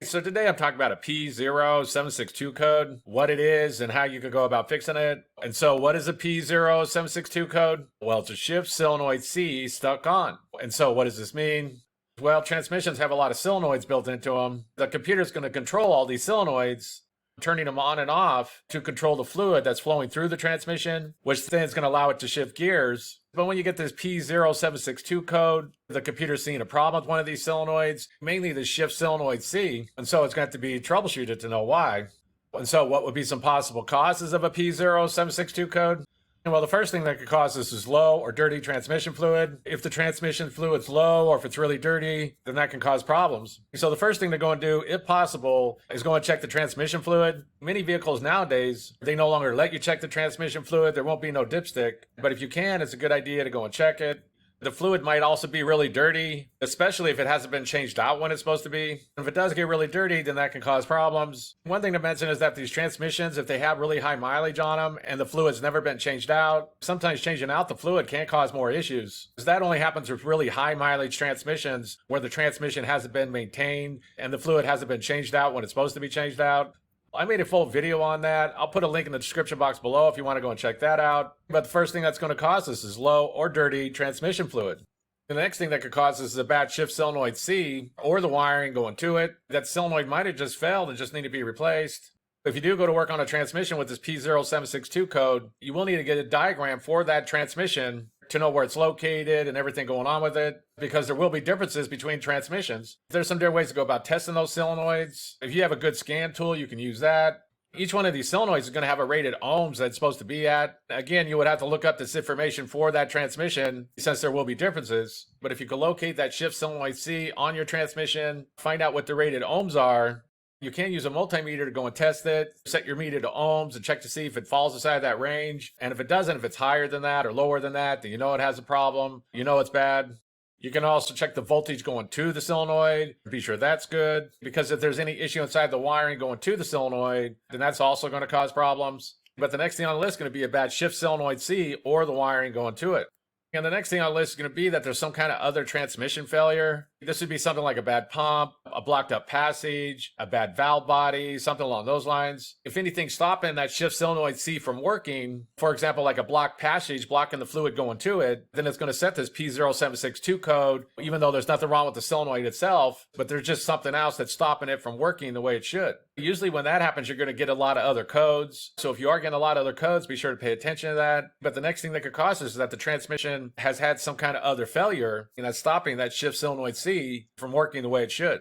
So today I'm talking about a P0762 code, what it is and how you could go about fixing it. And so what is a P0762 code? Well, it's a shift solenoid C stuck on. And so what does this mean? Well, transmissions have a lot of solenoids built into them. The computer's going to control all these solenoids, turning them on and off to control the fluid that's flowing through the transmission, which then is going to allow it to shift gears. But when you get this P0762 code, the computer's seeing a problem with one of these solenoids, mainly the shift solenoid C, and so it's going to have to be troubleshooted to know why. And so what would be some possible causes of a P0762 code? Well, the first thing that could cause this is low or dirty transmission fluid. If the transmission fluid's low or if it's really dirty, then that can cause problems. So the first thing to go and do, if possible, is go and check the transmission fluid. Many vehicles nowadays, they no longer let you check the transmission fluid. There won't be no dipstick. But if you can, it's a good idea to go and check it. The fluid might also be really dirty, especially if it hasn't been changed out when it's supposed to be. If it does get really dirty, then that can cause problems. One thing to mention is that these transmissions, if they have really high mileage on them and the fluid's never been changed out, sometimes changing out the fluid can cause more issues. Because that only happens with really high mileage transmissions where the transmission hasn't been maintained and the fluid hasn't been changed out when it's supposed to be changed out. I made a full video on that. I'll put a link in the description box below if you want to go and check that out. But the first thing that's going to cause this is low or dirty transmission fluid. And the next thing that could cause this is a bad shift solenoid C or the wiring going to it. That solenoid might have just failed and just need to be replaced. If you do go to work on a transmission with this P0762 code, you will need to get a diagram for that transmission to know where it's located and everything going on with it, because there will be differences between transmissions. There's some different ways to go about testing those solenoids. If you have a good scan tool, you can use that. Each one of these solenoids is going to have a rated ohms that it's supposed to be at. Again, you would have to look up this information for that transmission since there will be differences. But if you can locate that shift solenoid C on your transmission, find out what the rated ohms are, you can use a multimeter to go and test it, set your meter to ohms and check to see if it falls inside that range. And if it doesn't, if it's higher than that or lower than that, then you know it has a problem. You know it's bad. You can also check the voltage going to the solenoid, be sure that's good. Because if there's any issue inside the wiring going to the solenoid, then that's also going to cause problems. But the next thing on the list is going to be a bad shift solenoid C or the wiring going to it. And the next thing on the list is going to be that there's some kind of other transmission failure. This would be something like a bad pump, a blocked up passage, a bad valve body, something along those lines. If anything's stopping that shift solenoid C from working, for example, like a blocked passage blocking the fluid going to it, then it's going to set this P0762 code, even though there's nothing wrong with the solenoid itself, but there's just something else that's stopping it from working the way it should. Usually when that happens, you're going to get a lot of other codes. So if you are getting a lot of other codes, be sure to pay attention to that. But the next thing that could cause this is that the transmission has had some kind of other failure, and that's stopping that shift solenoid C from working the way it should.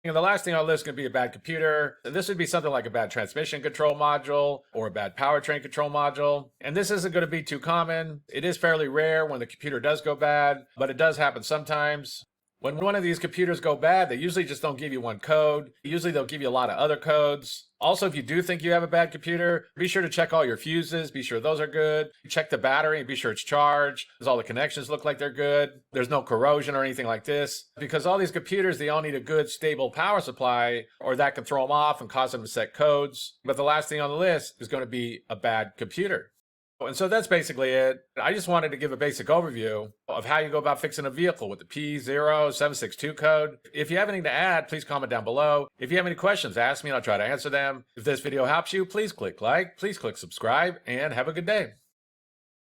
And the last thing on the list is going to be a bad computer. This would be something like a bad transmission control module or a bad powertrain control module. And this isn't going to be too common. It is fairly rare when the computer does go bad, but it does happen sometimes. When one of these computers go bad, they usually just don't give you one code. Usually they'll give you a lot of other codes. Also, if you do think you have a bad computer, be sure to check all your fuses, be sure those are good. Check the battery and be sure it's charged. Does all the connections look like they're good? There's no corrosion or anything like this. Because all these computers, they all need a good, stable power supply, or that can throw them off and cause them to set codes. But the last thing on the list is going to be a bad computer. And so that's basically it. I just wanted to give a basic overview of how you go about fixing a vehicle with the P0762 code. If you have anything to add, please comment down below. If you have any questions, ask me and I'll try to answer them. If this video helps you, please click like, please click subscribe, and have a good day.